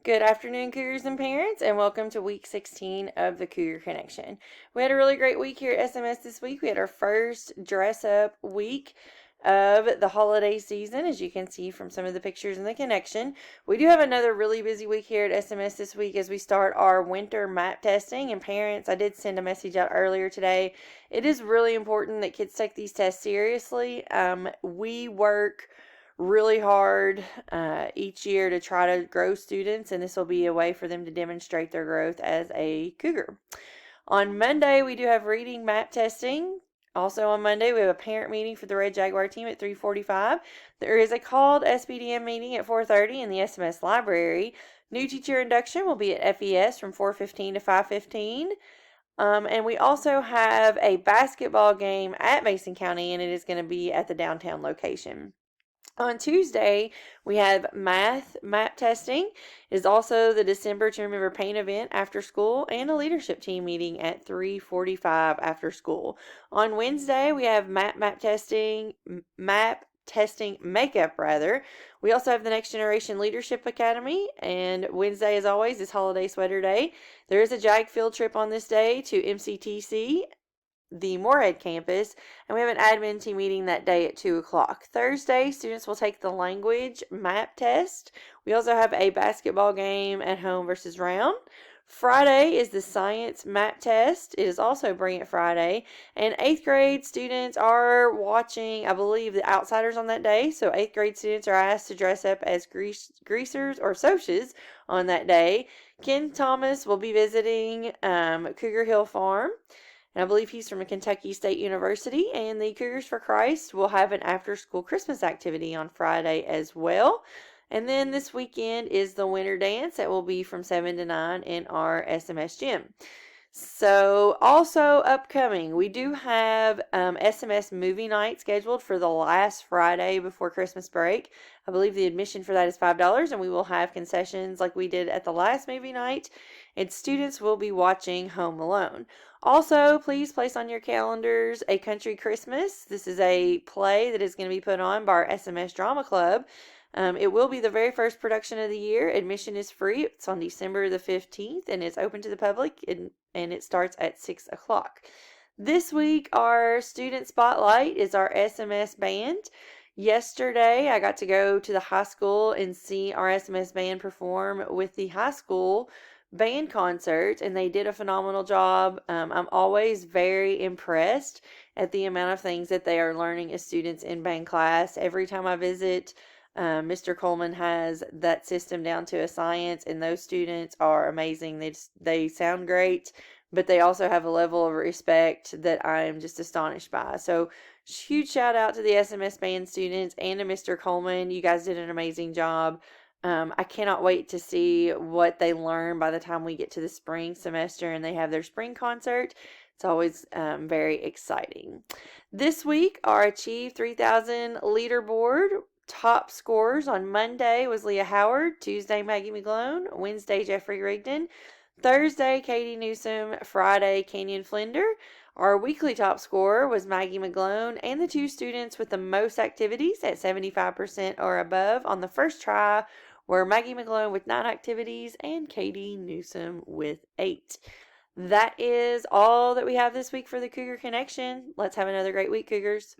Good afternoon, Cougars and parents, and welcome to week 16 of the Cougar Connection. We had a really great week here at SMS this week. We had our first dress up week of the holiday season, as you can see from some of the pictures in the connection. We do have another really busy week here at SMS this week as we start our winter map testing. And parents, I did send a message out earlier today. It is really important that kids take these tests seriously. We work really hard each year to try to grow students, and this will be a way for them to demonstrate their growth as a Cougar. On Monday, we do have reading map testing. Also on Monday, we have a parent meeting for the Red Jaguar team at 3:45. There is a called SBDM meeting at 4:30 in the SMS library. New teacher induction will be at FES from 4:15 to 5:15. And we also have a basketball game at Mason County, and it is going to be at the downtown location. On Tuesday, we have math map testing. It is also the December to Remember Paint event after school and a leadership team meeting at 3:45 after school. On Wednesday, we have map testing makeup rather. We also have the Next Generation Leadership Academy, and Wednesday, as always, is Holiday Sweater Day. There is a JAG field trip on this day to MCTC, the Moorhead campus, and we have an admin team meeting that day at 2 o'clock. Thursday, students will take the language map test. We also have a basketball game at home versus round. Friday is the science map test. It is also Bring It Friday. And 8th grade students are watching, I believe, the Outsiders on that day. So 8th grade students are asked to dress up as greasers or socias on that day. Ken Thomas will be visiting Cougar Hill Farm, and I believe he's from Kentucky State University. And the Cougars for Christ will have an after-school Christmas activity on Friday as well. And then this weekend is the winter dance that will be from 7 to 9 in our SMS gym. So also upcoming, we do have SMS movie night scheduled for the last Friday before Christmas break. I believe the admission for that is $5, and we will have concessions like we did at the last movie night, and students will be watching Home Alone. Also, please place on your calendars A Country Christmas. This is a play that is going to be put on by our SMS Drama Club. It will be the very first production of the year. Admission is free. It's on December the 15th, and it's open to the public, and it starts at 6 o'clock. This week, our student spotlight is our SMS band. Yesterday, I got to go to the high school and see our SMS band perform with the high school band concert, and they did a phenomenal job. I'm always very impressed at the amount of things that they are learning as students in band class. Every time I visit, Mr. Coleman has that system down to a science, and those students are amazing. They sound great, but they also have a level of respect that I am just astonished by. So huge shout out to the SMS band students and to Mr. Coleman. You guys did an amazing job. I cannot wait to see what they learn by the time we get to the spring semester and they have their spring concert. It's always very exciting. This week, our Achieve 3000 leaderboard top scorers on Monday was Leah Howard, Tuesday Maggie McGlone, Wednesday Jeffrey Rigdon, Thursday Katie Newsom, Friday Kenyon Flender. Our weekly top scorer was Maggie McGlone, and the two students with the most activities at 75% or above on the first try were Maggie McGlone with 9 activities and Katie Newsom with 8. That is all that we have this week for the Cougar Connection. Let's have another great week, Cougars.